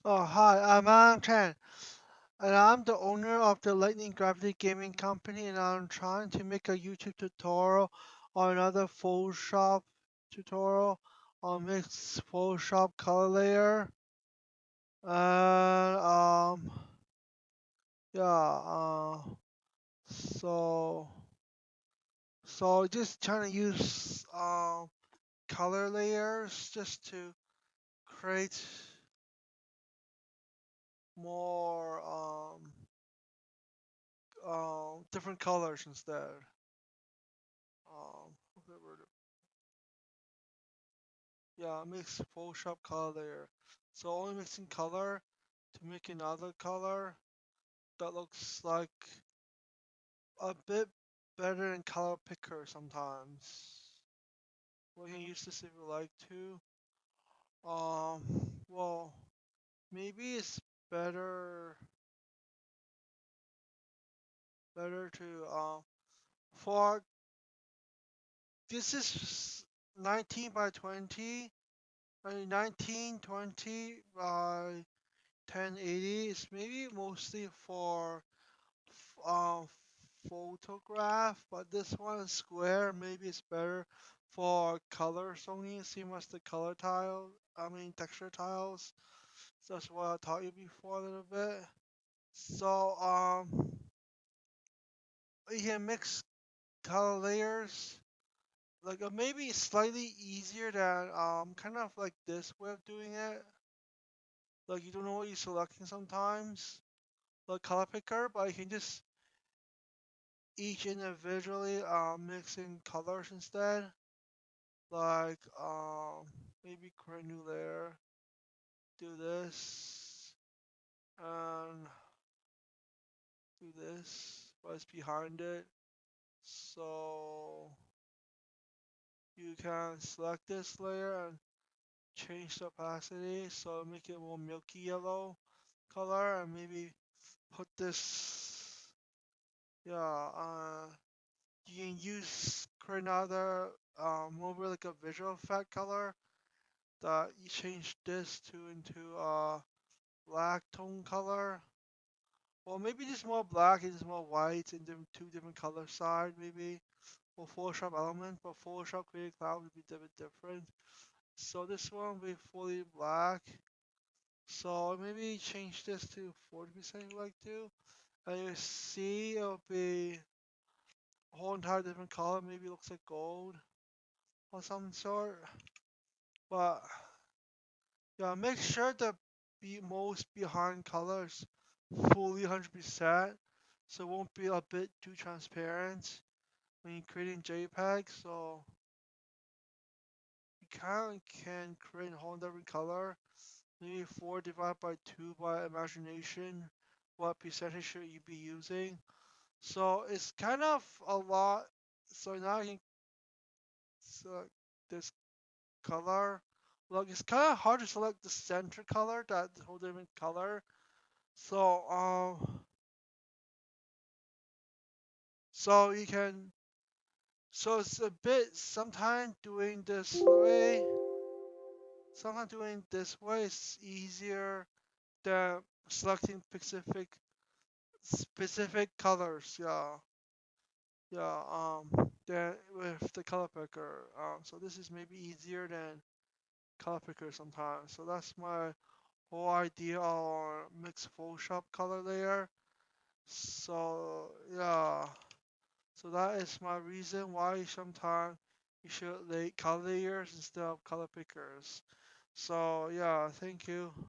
Oh, hi, I'm Alan Chan, and I'm the owner of the Lightning Gravity Gaming Company, and I'm trying to make a YouTube tutorial on another Photoshop tutorial on mixed Photoshop color layer. And, yeah, so, so just trying to use, color layers just to create more, different colors instead. Whatever. Yeah, mix Photoshop color layer. So only mixing color to make another color that looks like a bit better than color picker sometimes. We can use this if you like to. Well, maybe it's better better to for this is 19 by 20. I mean 1920 by 1080. It's maybe mostly for um photograph, but this one is square. Maybe it's better for colors only. Same as the color tile. I mean texture tiles. So that's what I taught you before a little bit. So you can mix color layers. Like maybe slightly easier than kind of like this way of doing it. Like you don't know what you're selecting sometimes. Like color picker, but you can just each individually mixing colors instead. Like maybe create a new layer, do this, and do this, what's behind it. So you can select this layer and change the opacity so make it more milky yellow color and maybe put this, yeah, you can use create another more like a visual effect color that you change this to into black tone color. Well, maybe just more black and just more white and two different color side maybe. Or Photoshop element, but Photoshop Creative Cloud would be a bit different. So this one will be fully black. So maybe change this to 40% if you like to. And you see it'll be a whole entire different color. Maybe it looks like gold or some sort. But yeah, make sure the most behind colors fully 100%, so it won't be a bit too transparent when you're creating JPEG. So you can create a whole different color, maybe 4 divided by 2 by imagination. What percentage should you be using? So it's kind of a lot. So now you can select this color. Look, it's kind of hard to select the center color, that whole different color. So so you can so it's a bit sometimes doing this way. Sometimes doing this way is easier than selecting specific colors. Yeah, yeah. Than with the color picker. So this is maybe easier than color picker sometimes. So that's my whole idea on mixed Photoshop color layer. So yeah. So that is my reason why sometimes you should lay color layers instead of color pickers. So yeah, thank you.